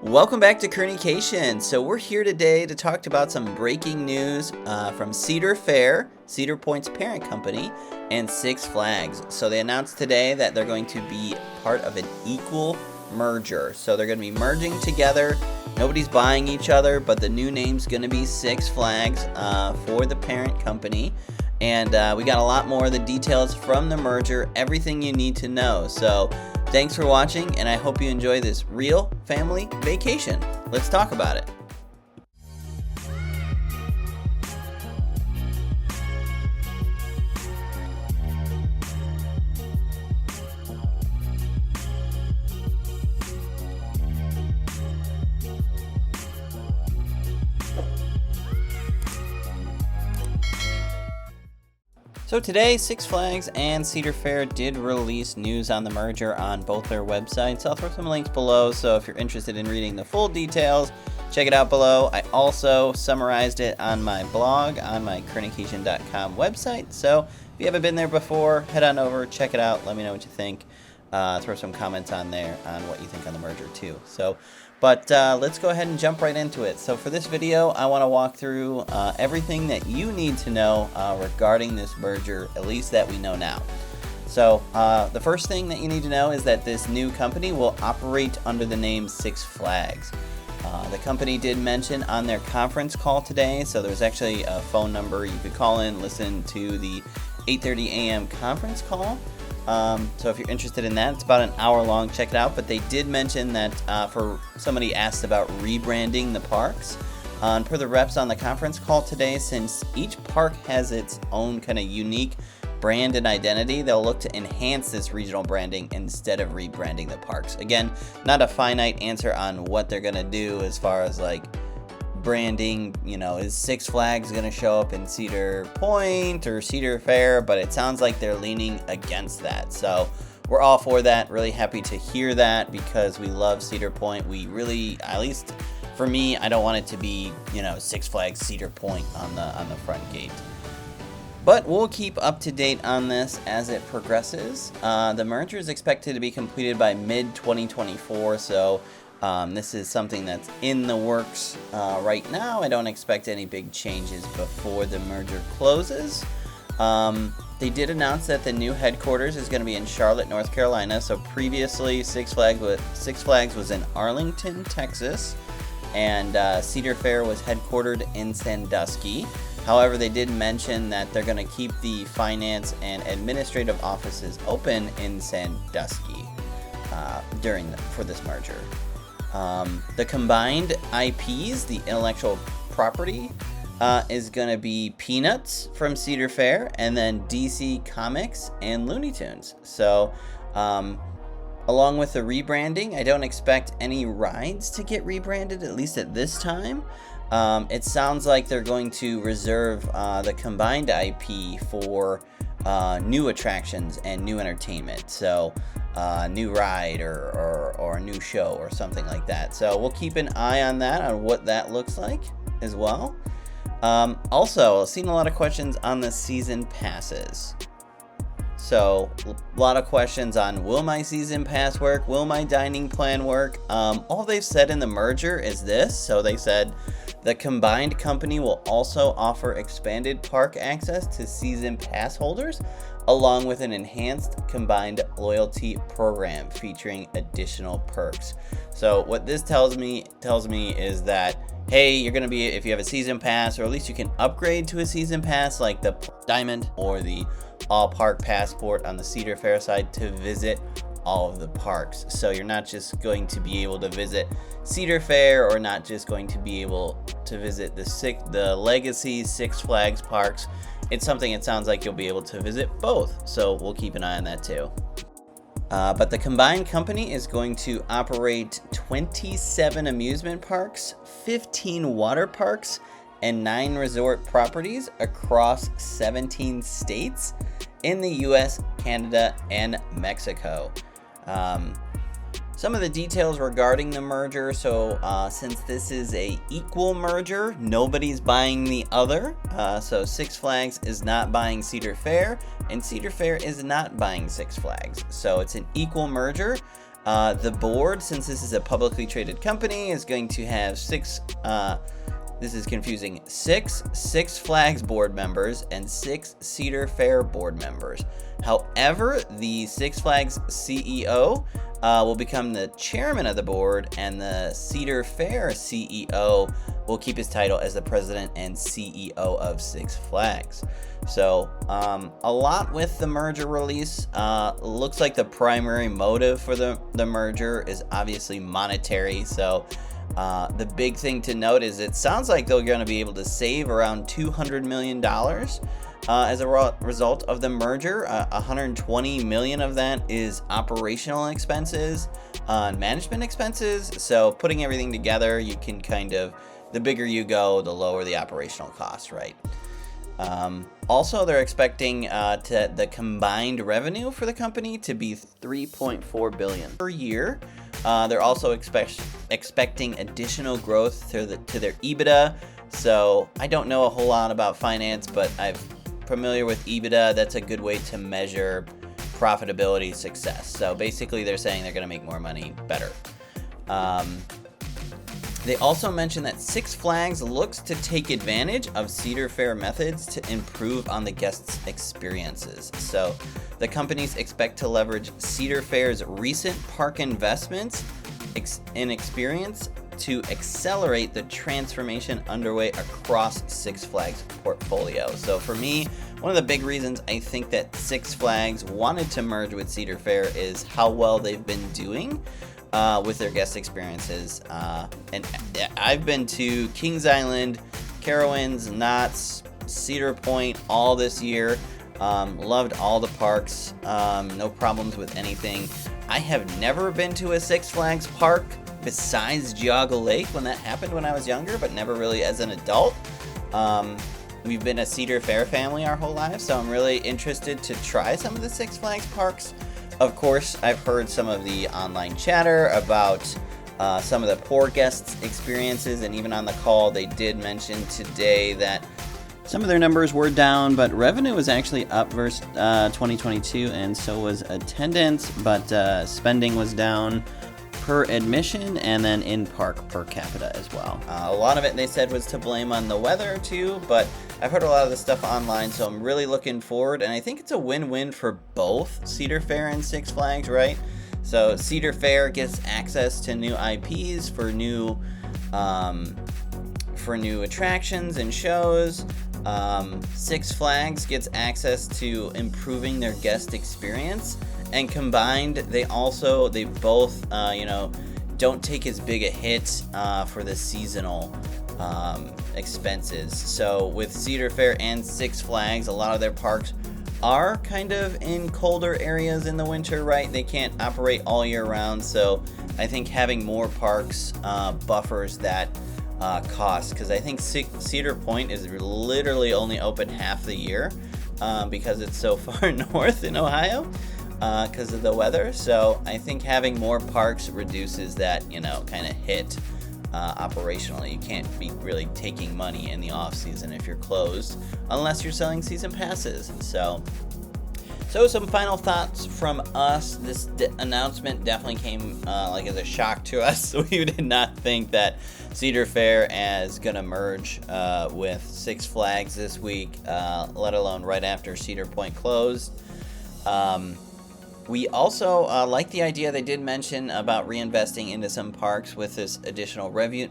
Welcome back to Kerneycation. So we're here today to talk about some breaking news from Cedar Point's parent company, and Six Flags. So they announced today that they're going to be part of an equal merger. So they're going to be merging together. Nobody's buying each other, but the new name's going to be Six Flags for the parent company. And we got a lot more of the details from the merger, everything you need to know. So thanks for watching, and I hope you enjoy this real family vacation. Let's talk about it. So today, Six Flags and Cedar Fair did release news on the merger on both their websites. I'll throw some links below, so if you're interested in reading the full details, check it out below. I also summarized it on my blog on my Kerneycation.com website. So if you haven't been there before, head on over, check it out, let me know what you think. Throw some comments on there on what you think on the merger too. But let's go ahead and jump right into it. So for this video, I want to walk through everything that you need to know regarding this merger, at least that we know now. So the first thing that you need to know is that this new company will operate under the name Six Flags. The company did mention on their conference call today, so there's actually a phone number you could call in, listen to the 8:30 a.m. conference call. So if you're interested in that, it's about an hour long, check it out. But they did mention that for somebody asked about rebranding the parks. Per the reps on the conference call today, since each park has its own kind of unique brand and identity, they'll look to enhance this regional branding instead of rebranding the parks. Again, not a finite answer on what they're going to do as far as like branding, is Six Flags going to show up in Cedar Point or Cedar Fair, but it sounds like they're leaning against that. So we're all for that. Really happy to hear that because we love Cedar Point. We really, at least for me, I don't want it to be, Six Flags Cedar Point on the front gate. But we'll keep up to date on this as it progresses. The merger is expected to be completed by mid-2024, so this is something that's in the works right now. I don't expect any big changes before the merger closes. They did announce that the new headquarters is going to be in Charlotte, North Carolina. So previously, Six Flags was in Arlington, Texas, and Cedar Fair was headquartered in Sandusky. However, they did mention that they're going to keep the finance and administrative offices open in Sandusky for this merger. The combined IPs, the intellectual property, is going to be Peanuts from Cedar Fair, and then DC Comics and Looney Tunes. So, along with the rebranding, I don't expect any rides to get rebranded, at least at this time. It sounds like they're going to reserve the combined IP for new attractions and new entertainment. So, new ride or a new show or something like that. So we'll keep an eye on that, on what that looks like as well. Also, I've seen a lot of questions on the season passes. So a lot of questions on, will my season pass work? Will my dining plan work? All they've said in the merger is this. So they said the combined company will also offer expanded park access to season pass holders, along with an enhanced combined loyalty program featuring additional perks. So what this tells me is that, hey, you're going to be, if you have a season pass, or at least you can upgrade to a season pass like the Diamond or the All Park Passport on the Cedar Fair side to visit all of the parks. So you're not just going to be able to visit Cedar Fair, or not just going to be able to visit the legacy Six Flags parks. It's something it sounds like you'll be able to visit both. So we'll keep an eye on that too. But the combined company is going to operate 27 amusement parks, 15 water parks, and 9 resort properties across 17 states in the US, Canada, and Mexico. Some of the details regarding the merger. So since this is a equal merger, nobody's buying the other. So Six Flags is not buying Cedar Fair, and Cedar Fair is not buying Six Flags. So it's an equal merger. The board, since this is a publicly traded company, is going to have this is confusing, 6 Six Flags board members and 6 Cedar Fair board members. However, the Six Flags CEO will become the chairman of the board, and the Cedar Fair CEO will keep his title as the president and CEO of Six Flags. So a lot with the merger release. Looks like the primary motive for the merger is obviously monetary. So the big thing to note is it sounds like they're going to be able to save around $200 million as a result of the merger. $120 million of that is operational expenses, management expenses. So putting everything together, you can kind of, the bigger you go, the lower the operational costs, right? Also, they're expecting the combined revenue for the company to be $3.4 billion per year. They're also expecting additional growth to their EBITDA. So I don't know a whole lot about finance, but I'm familiar with EBITDA. That's a good way to measure profitability success. So basically, they're saying they're going to make more money better. They also mentioned that Six Flags looks to take advantage of Cedar Fair methods to improve on the guests' experiences. So the companies expect to leverage Cedar Fair's recent park investments and experience to accelerate the transformation underway across Six Flags' portfolio. So for me, one of the big reasons I think that Six Flags wanted to merge with Cedar Fair is how well they've been doing with their guest experiences. And I've been to Kings Island, Carowinds, Knott's, Cedar Point all this year. Loved all the parks. No problems with anything. I have never been to a Six Flags park besides Geauga Lake when that happened when I was younger, but never really as an adult. We've been a Cedar Fair family our whole lives, so I'm really interested to try some of the Six Flags parks. Of course, I've heard some of the online chatter about some of the poor guests' experiences, and even on the call, they did mention today that some of their numbers were down, but revenue was actually up versus 2022, and so was attendance, but spending was down per admission and then in park per capita as well. A lot of it, they said, was to blame on the weather too, but I've heard a lot of this stuff online, so I'm really looking forward, and I think it's a win-win for both Cedar Fair and Six Flags, right? So Cedar Fair gets access to new IPs for new attractions and shows. Six Flags gets access to improving their guest experience, and combined, they both don't take as big a hit for the seasonal expenses. So with Cedar Fair and Six Flags, a lot of their parks are kind of in colder areas in the winter, right? They can't operate all year round, so I think having more parks buffers that cost, because I think Cedar Point is literally only open half the year because it's so far north in Ohio because of the weather. So I think having more parks reduces that kind of hit operationally. You can't be really taking money in the off season if you're closed unless you're selling season passes. So some final thoughts from us. This announcement definitely came as a shock to us. We did not think that Cedar Fair is going to merge with Six Flags this week, let alone right after Cedar Point closed. We also like the idea they did mention about reinvesting into some parks with this additional revenue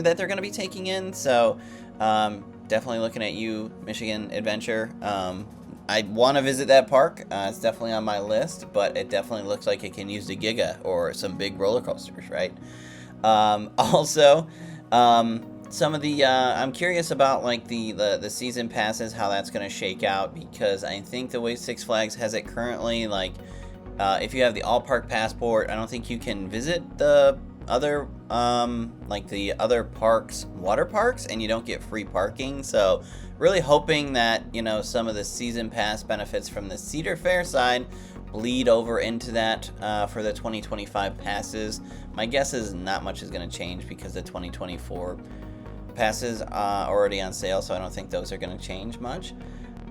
that they're going to be taking in. So definitely looking at you, Michigan Adventure. I want to visit that park. It's definitely on my list, but it definitely looks like it can use the Giga or some big roller coasters, right? Also, some of the I'm curious about the season passes, how that's going to shake out, because I think the way Six Flags has it currently, if you have the all park passport, I don't think you can visit the other the other parks, water parks, and you don't get free parking. So really hoping that some of the season pass benefits from the Cedar Fair side bleed over into that for the 2025 passes. My guess is not much is going to change because the 2024 passes are already on sale, so I don't think those are going to change much.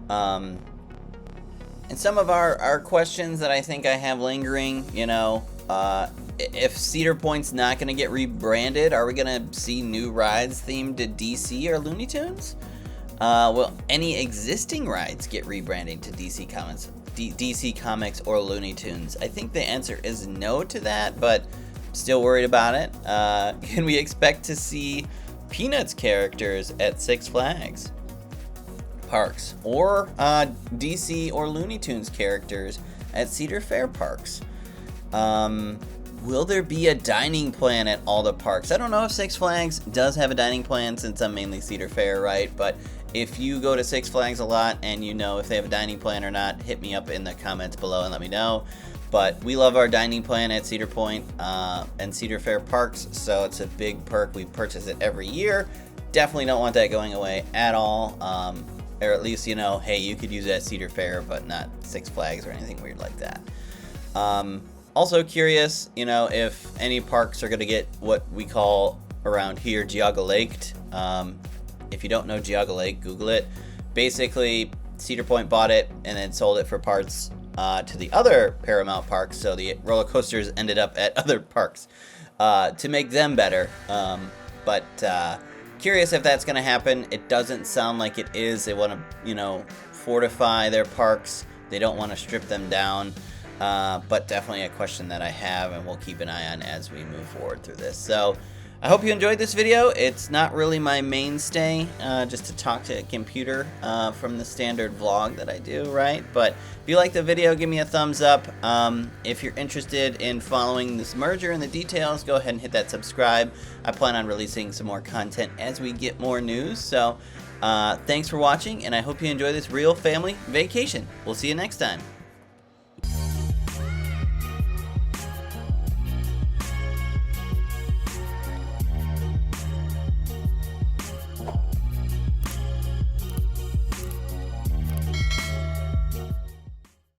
And some of our questions that I think I have lingering, If Cedar Point's not going to get rebranded, are we going to see new rides themed to DC or Looney Tunes? Will any existing rides get rebranded to DC Comics or Looney Tunes? I think the answer is no to that, but still worried about it. Can we expect to see Peanuts characters at Six Flags parks, or DC or Looney Tunes characters at Cedar Fair parks? Will there be a dining plan at all the parks? I don't know if Six Flags does have a dining plan, since I'm mainly Cedar Fair, right? But if you go to Six Flags a lot and you know if they have a dining plan or not, hit me up in the comments below and let me know. But we love our dining plan at Cedar Point and Cedar Fair parks, so it's a big perk. We purchase it every year. Definitely don't want that going away at all. Or at least, you know, hey, you could use it at Cedar Fair, but not Six Flags or anything weird like that. Also curious, you know, if any parks are going to get what we call around here Geauga Laked. If you don't know Geauga Lake, Google it. Basically, Cedar Point bought it and then sold it for parts to the other Paramount parks, so the roller coasters ended up at other parks to make them better. But curious if that's going to happen. It doesn't sound like it is. They want to, you know, fortify their parks. They don't want to strip them down. But definitely a question that I have, and we'll keep an eye on as we move forward through this. So I hope you enjoyed this video. It's not really my mainstay, just to talk to a computer from the standard vlog that I do, right? But if you like the video, give me a thumbs up. If you're interested in following this merger and the details, go ahead and hit that subscribe. I plan on releasing some more content as we get more news. So thanks for watching, and I hope you enjoy this real family vacation. We'll see you next time.